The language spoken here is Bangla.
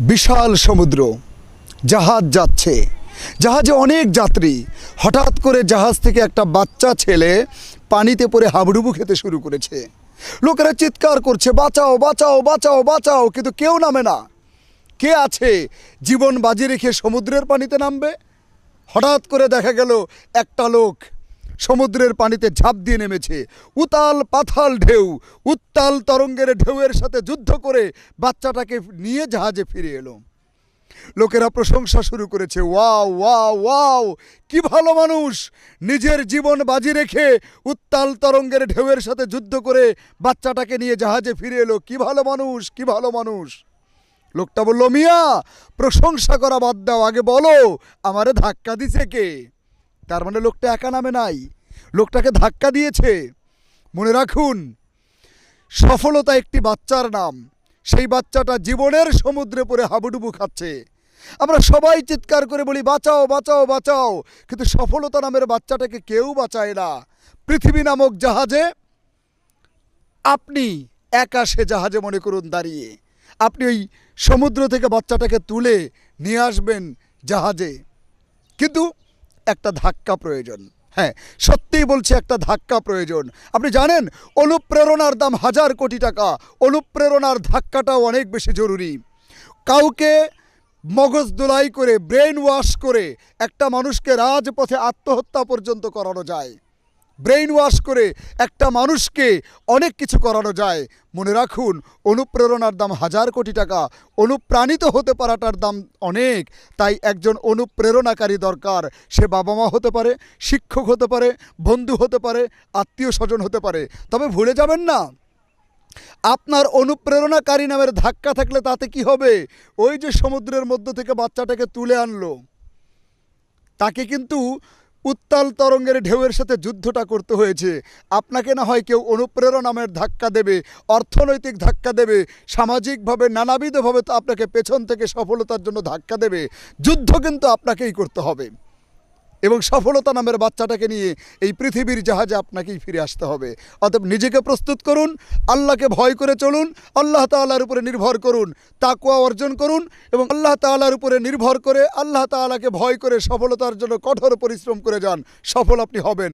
বিশাল সমুদ্র, জাহাজ যাচ্ছে, জাহাজে অনেক যাত্রী। হঠাৎ করে জাহাজ থেকে একটা বাচ্চা ছেলে পানিতে পড়ে হাবুডুবু খেতে শুরু করেছে। লোকেরা চিৎকার করছে, বাঁচাও বাঁচাও বাঁচাও বাঁচাও, কিন্তু কেউ নামে না। কে আছে জীবন বাজি রেখে সমুদ্রের পানিতে নামবে? হঠাৎ করে দেখা গেল একটা লোক সমুদ্রের পানিতে ঝাঁপ দিয়ে নেমেছে। উতাল পাথাল ঢেউ, উত্তাল তরঙ্গের ঢেউয়ের সাথে যুদ্ধ করে বাচ্চাটাকে নিয়ে জাহাজে ফিরে এলো। লোকেরা প্রশংসা শুরু করেছে, ওয়াও ওয়াও ওয়াও, কি ভালো মানুষ, নিজের জীবন বাজি রেখে উত্তাল তরঙ্গের ঢেউয়ের সাথে যুদ্ধ করে বাচ্চাটাকে নিয়ে জাহাজে ফিরে এলো, কি ভালো মানুষ, কি ভালো মানুষ। লোকটা বলল, মিয়া প্রশংসা করা বাদ দাও, আগে বলো আমারে ধাক্কা দিছে কে? তার মানে লোকটা একা নামে নাই, লোকটাকে ধাক্কা দিয়েছে। মনে রাখুন, সফলতা একটি বাচ্চার নাম। সেই বাচ্চাটা জীবনের সমুদ্রে পড়ে হাবুডুবু খাচ্ছে। আমরা সবাই চিৎকার করে বলি, বাঁচাও বাঁচাও বাঁচাও, কিন্তু সফলতা নামের বাচ্চাটাকে কেউ বাঁচায় না। পৃথিবী নামক জাহাজে আপনি একা সে জাহাজে মনে করুন দাঁড়িয়ে, আপনি ওই সমুদ্র থেকে বাচ্চাটাকে তুলে নিয়ে আসবেন জাহাজে, কিন্তু একটা ধাক্কা প্রয়োজন। হ্যাঁ, সত্যিই বলছি, একটা ধাক্কা প্রয়োজন। আপনি জানেন, অনুপ্রেরণার দাম 1000 কোটি টাকা। অনুপ্রেরণার ধাক্কাটাও অনেক বেশি জরুরি। কাউকে মগজ ধোলাই করে, ব্রেন ওয়াশ করে একটা মানুষকে রাজপথে আত্মহত্যা পর্যন্ত করানো যায়। ব্রেইন ওয়াশ করে একটা মানুষকে অনেক কিছু করানো যায়। মনে রাখুন, অনুপ্রেরণার দাম 1000 কোটি টাকা। অনুপ্রাণিত হতে পারাটার দাম অনেক। তাই একজন অনুপ্রেরণাকারী দরকার। সে বাবা মা হতে পারে, শিক্ষক হতে পারে, বন্ধু হতে পারে, আত্মীয় স্বজন হতে পারে। তবে ভুলে যাবেন না, আপনার অনুপ্রেরণাকারী নামের ধাক্কা থাকলে তাতে কি হবে? ওই যে সমুদ্রের মধ্য থেকে বাচ্চাটাকে তুলে আনলো, তাকে কিন্তু উত্তাল তরঙ্গের ঢেউয়ের সাথে যুদ্ধটা করতে হয়েছে। আপনাকে না হয় কেউ অনুপ্রেরণা নামের ধাক্কা দেবে, অর্থনৈতিক ধাক্কা দেবে, সামাজিকভাবে নানাবিধভাবে তো আপনাকে পেছন থেকে সফলতার জন্য ধাক্কা দেবে। যুদ্ধ কিন্তু আপনাকেই করতে হবে, এবং সফলতা নামের বাচ্চাটাকে নিয়ে এই পৃথিবীর জাহাজে আপনাকেই ফিরে আসতে হবে। অতএব নিজেকে প্রস্তুত করুন, আল্লাহকে ভয় করে চলুন, আল্লাহ তাআলার উপরে নির্ভর করুন, তাকওয়া অর্জন করুন, এবং আল্লাহ তাআলার উপরে নির্ভর করে, আল্লাহ তাআলাকে ভয় করে সফলতার জন্য কঠোর পরিশ্রম করে যান। সফল আপনি হবেন।